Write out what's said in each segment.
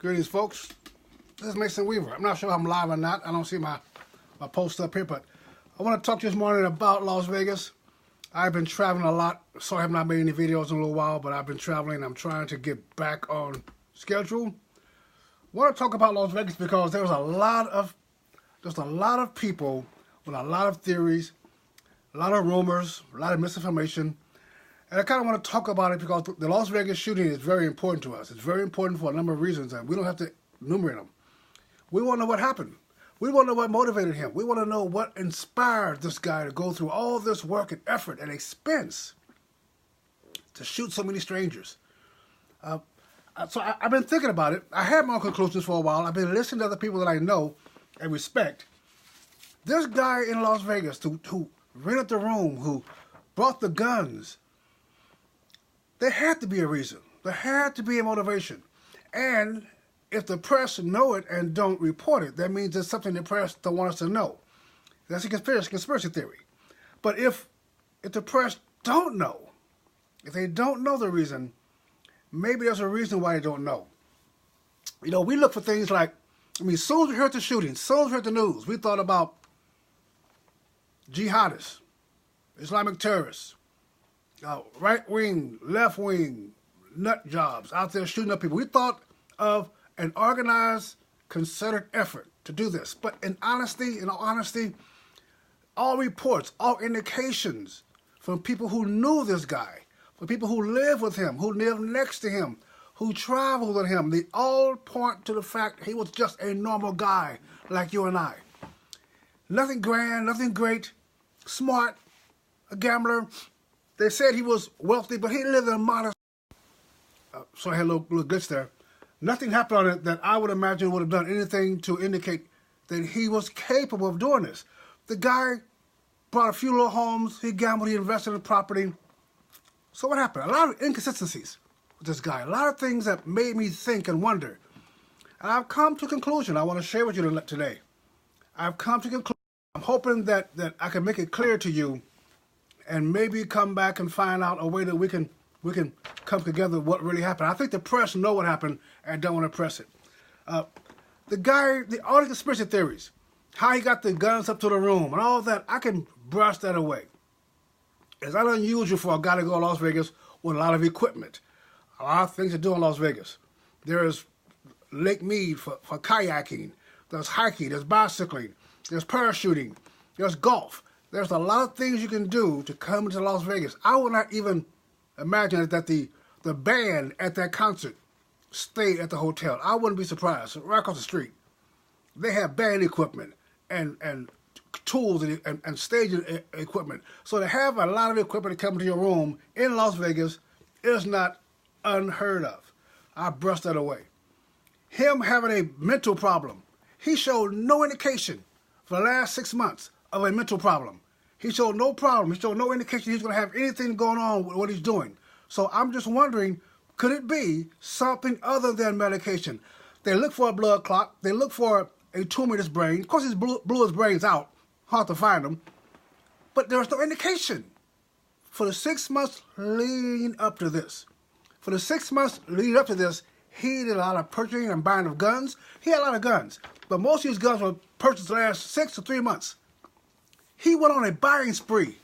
Greetings, folks. This is Mason Weaver. I'm not sure if I'm live or not. I don't see my post up here, but I want to talk this morning about Las Vegas. I've been traveling a lot, so I have not made any videos in a little while, but I've been traveling. I'm trying to get back on schedule. I want to talk about Las Vegas because there's a lot of people with a lot of theories, a lot of rumors, a lot of misinformation. And I kind of want to talk about it because the Las Vegas shooting is very important to us. It's very important for a number of reasons, and we don't have to enumerate them. We want to know what happened. We want to know what motivated him. We want to know what inspired this guy to go through all this work and effort and expense to shoot so many strangers. So I've been thinking about it. I had my own conclusions for a while. I've been listening to other people that I know and respect. This guy in Las Vegas who rented the room, who brought the guns, there had to be a reason. There had to be a motivation. And if the press know it and don't report it, that means there's something the press don't want us to know. That's a conspiracy theory. But if the press don't know, if they don't know the reason, maybe there's a reason why they don't know. You know, we look for things like, as soon as we heard the shooting, as soon as we heard the news, we thought about jihadists, Islamic terrorists, right-wing, left-wing nut jobs out there shooting up people. We thought of an organized, concerted effort to do this. But in all honesty, all reports, all indications from people who knew this guy, from people who lived with him, who lived next to him, who traveled with him, they all point to the fact he was just a normal guy like you and I. Nothing grand, nothing great, smart, a gambler. They said he was wealthy, but he lived in a modest... so I had a little glitch there. Nothing happened on it that I would imagine would have done anything to indicate that he was capable of doing this. The guy bought a few little homes. He gambled. He invested in property. So what happened? A lot of inconsistencies with this guy. A lot of things that made me think and wonder. And I've come to a conclusion I want to share with you today. I've come to a conclusion. I'm hoping that I can make it clear to you and maybe come back and find out a way that we can come together what really happened. I think the press know what happened and don't want to press it. All the conspiracy theories, how he got the guns up to the room and all that, I can brush that away. It's not unusual for a guy to go to Las Vegas with a lot of equipment. A lot of things to do in Las Vegas. There's Lake Mead for kayaking. There's hiking. There's bicycling. There's parachuting. There's golf. There's a lot of things you can do to come to Las Vegas. I would not even imagine that the band at that concert stayed at the hotel. I wouldn't be surprised. Right across the street, they have band equipment and tools and staging equipment. So to have a lot of equipment to come to your room in Las Vegas is not unheard of. I brushed that away. Him having a mental problem. He showed no indication for the last 6 months of a mental problem. He showed no problem. He showed no indication he's going to have anything going on with what he's doing. So I'm just wondering, could it be something other than medication? They look for a blood clot. They look for a tumor in his brain. Of course, he blew his brains out. Hard to find them. But there's no indication. For the 6 months leading up to this, he did a lot of purchasing and buying of guns. He had a lot of guns. But most of these guns were purchased the last 6 to 3 months. He went on a buying spree.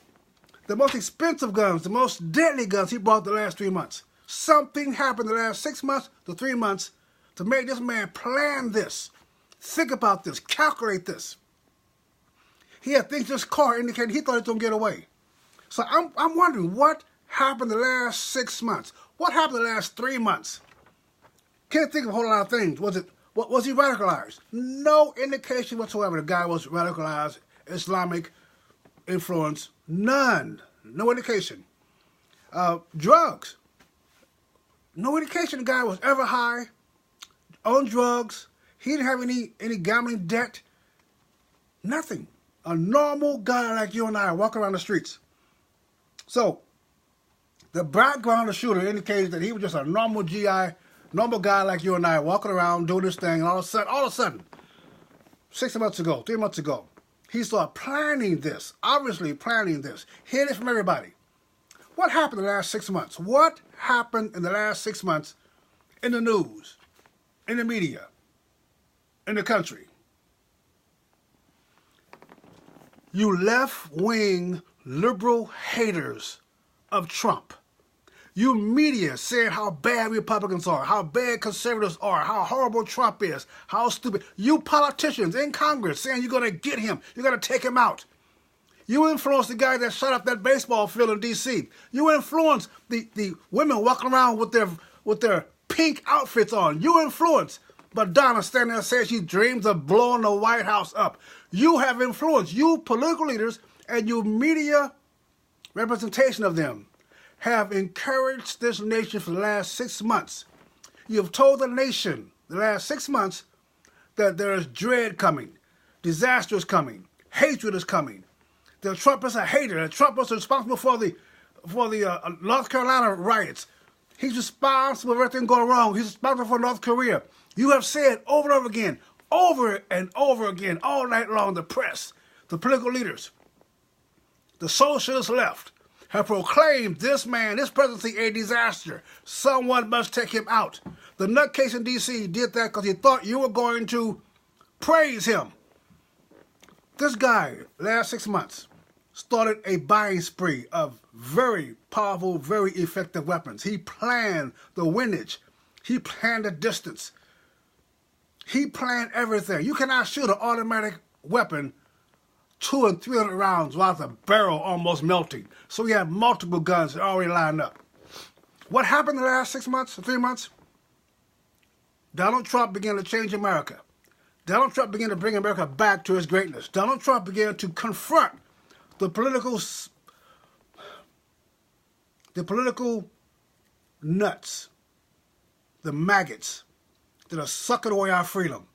The most expensive guns, the most deadly guns he bought the last 3 months. Something happened the last 6 months to 3 months to make this man plan this, think about this, calculate this. He had things in his car indicating he thought he was going to get away. So I'm wondering what happened the last 6 months? What happened the last 3 months? Can't think of a whole lot of things. Was he radicalized? No indication whatsoever the guy was radicalized, Islamic influence, none. No indication. Drugs. No indication the guy was ever high, on drugs. He didn't have any gambling debt. Nothing. A normal guy like you and I walking around the streets. So, the background of the shooter indicated that he was just a normal normal guy like you and I walking around doing this thing, and all of a sudden, 6 months ago, 3 months ago, he started planning this, obviously planning this, hearing it from everybody. What happened in the last 6 months? What happened in the last 6 months in the news? in the media, in the country. You left-wing liberal haters of Trump. You media saying how bad Republicans are, how bad conservatives are, how horrible Trump is, how stupid. You politicians in Congress saying you're going to get him, you're going to take him out. You influence the guy that shut up that baseball field in D.C. You influence the women walking around with their pink outfits on. You influence Madonna standing there saying she dreams of blowing the White House up. You have influence. You political leaders and you media representation of them have encouraged this nation for the last 6 months. You have told the nation the last 6 months that there is dread coming, disaster is coming, hatred is coming. That Trump is a hater. That Trump was responsible for the North Carolina riots. He's responsible for everything going wrong. He's responsible for North Korea. You have said over and over again, all night long, the press, the political leaders, the socialist left, have proclaimed this man, this presidency, a disaster. Someone must take him out. The nutcase in D.C. did that because he thought you were going to praise him. This guy, last 6 months, started a buying spree of very powerful, very effective weapons. He planned the windage. He planned the distance. He planned everything. You cannot shoot an automatic weapon 200 and 300 rounds while the barrel almost melting. So we have multiple guns that already lined up. What happened in the last 6 months, 3 months? Donald Trump began to change America. Donald Trump began to bring America back to its greatness. Donald Trump began to confront the political nuts, the maggots that are sucking away our freedom.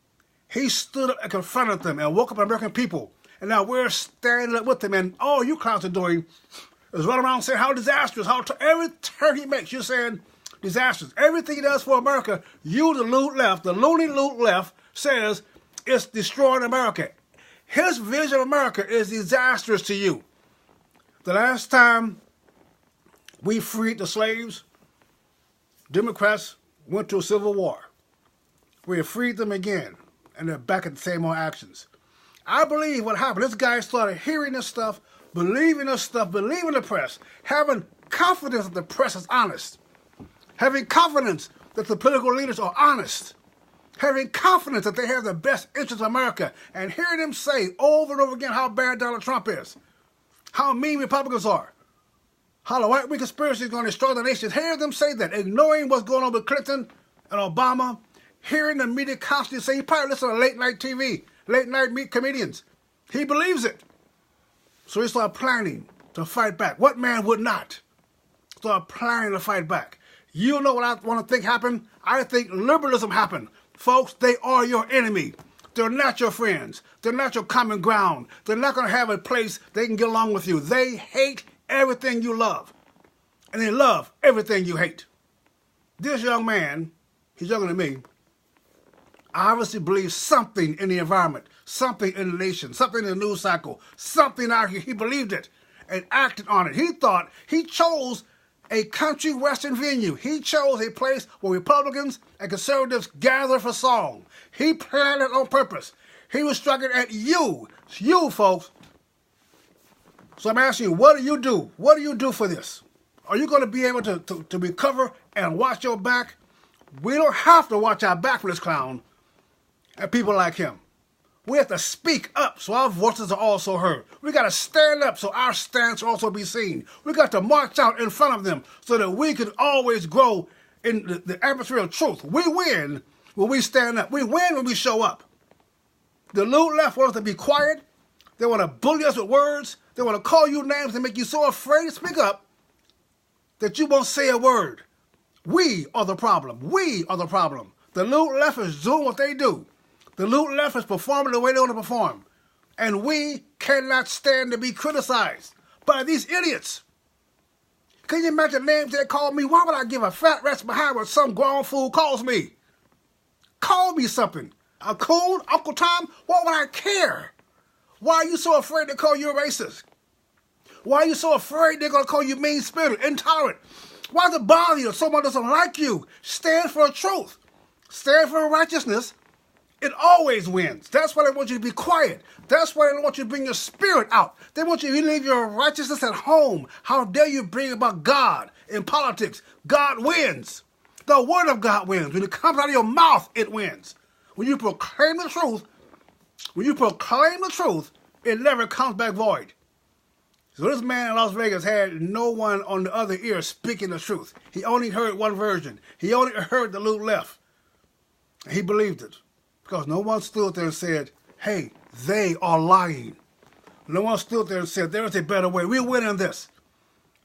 He stood up and confronted them and woke up the American people. And now we're standing up with them. And all you clowns are doing is run around saying how disastrous, every turn he makes, you're saying disastrous. Everything he does for America, you, the loony loot left, says it's destroying America. His vision of America is disastrous to you. The last time we freed the slaves, Democrats went to a civil war. We have freed them again, and they're back at the same old actions. I believe what happened, this guy started hearing this stuff, believing this stuff, believing the press, having confidence that the press is honest, having confidence that the political leaders are honest, having confidence that they have the best interests of America, and hearing them say over and over again how bad Donald Trump is, how mean Republicans are, how the white wing conspiracy is going to destroy the nation. Hearing them say that, ignoring what's going on with Clinton and Obama, hearing the media constantly say, he probably listens to late night TV, late night meet comedians. He believes it. So he started planning to fight back. What man would not start planning to fight back? You know what I want to think happened? I think liberalism happened. Folks, they are your enemy. They're not your friends. They're not your common ground. They're not going to have a place they can get along with you. They hate everything you love. And they love everything you hate. This young man, he's younger than me, obviously believes something in the environment, something in the nation, something in the news cycle, something out here. He believed it and acted on it. He chose a country western venue. He chose a place where Republicans and conservatives gather for song. He planned it on purpose. He was striking at you folks. So I'm asking you, what do you do? What do you do for this? Are you going to be able to recover and watch your back? We don't have to watch our back for this clown and people like him. We have to speak up so our voices are also heard. We got to stand up so our stance will also be seen. We got to march out in front of them so that we can always grow in the atmosphere of truth. We win when we stand up. We win when we show up. The loot left want us to be quiet. They want to bully us with words. They want to call you names and make you so afraid to speak up that you won't say a word. We are the problem. We are the problem. The loot left is doing what they do. The loot left is performing the way they want to perform. And we cannot stand to be criticized by these idiots. Can you imagine names they call me? Why would I give a fat rat's behind what some grown fool calls me? Call me something. A coon? Uncle Tom? Why would I care? Why are you so afraid to call you a racist? Why are you so afraid they're going to call you mean-spirited, intolerant? Why does it bother you if someone doesn't like you? Stand for the truth. stand for righteousness, it always wins. That's why they want you to be quiet. That's why they don't want you to bring your spirit out. They want you to leave your righteousness at home. How dare you bring about God in politics? God wins. The word of God wins. When it comes out of your mouth, it wins. When you proclaim the truth, it never comes back void. So this man in Las Vegas had no one on the other ear speaking the truth. He only heard one version. He only heard the loop left. And he believed it. Because no one stood there and said, hey, they are lying. No one stood there and said, there is a better way. We're winning this.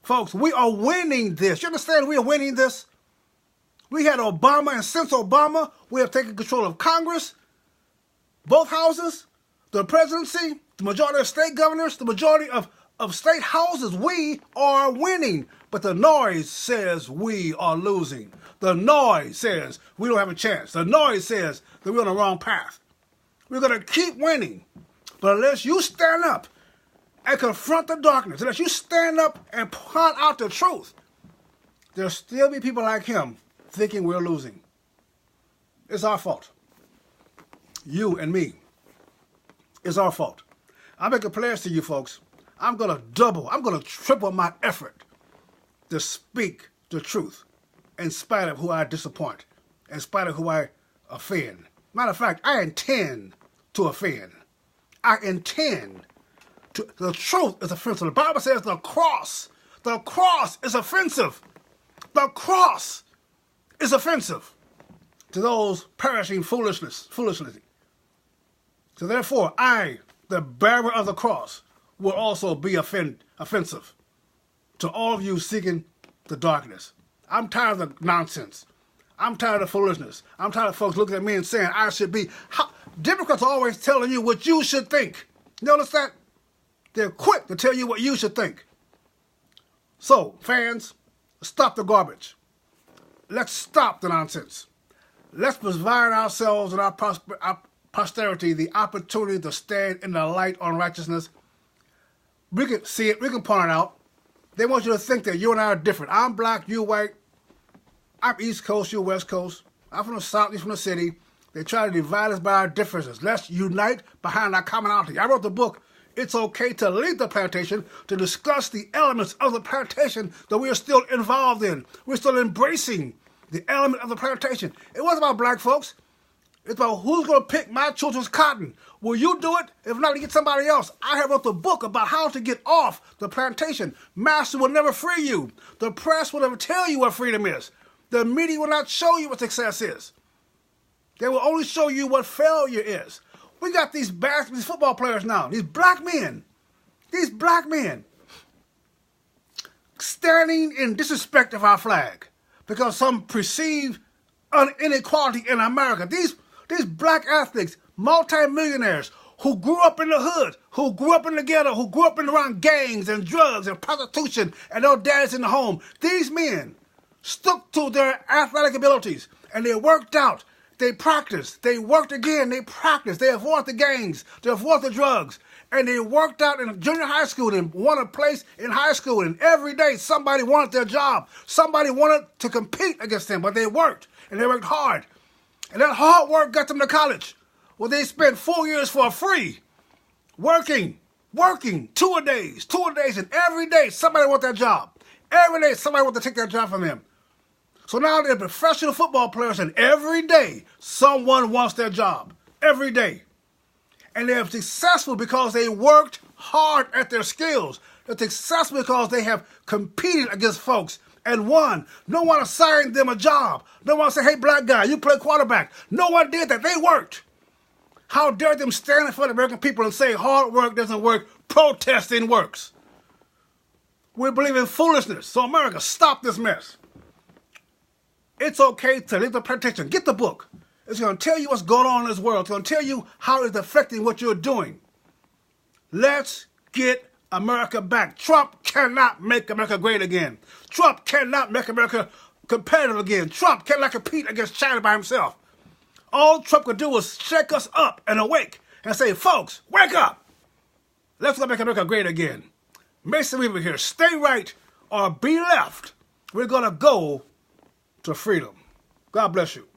Folks, we are winning this. You understand we are winning this? We had Obama, and since Obama, we have taken control of Congress, both houses, the presidency, the majority of state governors, the majority of state houses. We are winning. But the noise says we are losing. The noise says we don't have a chance. The noise says that we're on the wrong path. We're going to keep winning. But unless you stand up and confront the darkness, unless you stand up and point out the truth, there'll still be people like him thinking we're losing. It's our fault. You and me. It's our fault. I make a pledge to you folks. I'm going to triple my effort to speak the truth in spite of who I disappoint, in spite of who I offend. Matter of fact, I intend to offend. I intend to. The truth is offensive. The Bible says the cross is offensive. The cross is offensive to those perishing foolishly. So therefore, I, the bearer of the cross, will also be offensive to all of you seeking the darkness. I'm tired of the nonsense. I'm tired of foolishness. I'm tired of folks looking at me and saying I should be. Democrats are always telling you what you should think. You notice that? They're quick to tell you what you should think. So, fans, stop the garbage. Let's stop the nonsense. Let's provide ourselves and our posterity the opportunity to stand in the light on righteousness. We can see it. We can point it out. They want you to think that you and I are different. I'm black, you white. I'm East Coast, you're West Coast. I'm from the South, you're from the city. They try to divide us by our differences. Let's unite behind our commonality. I wrote the book, It's Okay to Leave the Plantation, to discuss the elements of the plantation that we are still involved in. We're still embracing the element of the plantation. It wasn't about black folks. It's about who's going to pick my children's cotton. Will you do it? If not, to get somebody else. I have wrote the book about how to get off the plantation. Master will never free you. The press will never tell you what freedom is. The media will not show you what success is. They will only show you what failure is. We got these football players now, these black men standing in disrespect of our flag because some perceived inequality in America. These black athletes, multimillionaires, who grew up in the hood, who grew up in the ghetto, who grew up around gangs and drugs and prostitution and their dads in the home. These men stuck to their athletic abilities and they worked out. They practiced. They worked again. They practiced. They avoided the gangs. They avoided the drugs. And they worked out in junior high school and won a place in high school. And every day somebody wanted their job. Somebody wanted to compete against them. But they worked. And they worked hard. And that hard work got them to college. Well, they spent 4 years for free. Working 2 days. And every day somebody wanted their job. Every day somebody wanted to take that job from them. So now they're professional football players, and every day someone wants their job. Every day. And they're successful because they worked hard at their skills. They're successful because they have competed against folks and won. No one assigned them a job. No one said, hey, black guy, you play quarterback. No one did that. They worked. How dare them stand in front of the American people and say hard work doesn't work, protesting works. We believe in foolishness. So America, stop this mess. It's okay to leave the plantation. Get the book. It's going to tell you what's going on in this world. It's going to tell you how it's affecting what you're doing. Let's get America back. Trump cannot make America great again. Trump cannot make America competitive again. Trump cannot compete against China by himself. All Trump could do is shake us up and awake and say, folks, wake up. Let's go make America great again. Mason Weaver here. Stay right or be left. We're going to go to freedom. God bless you.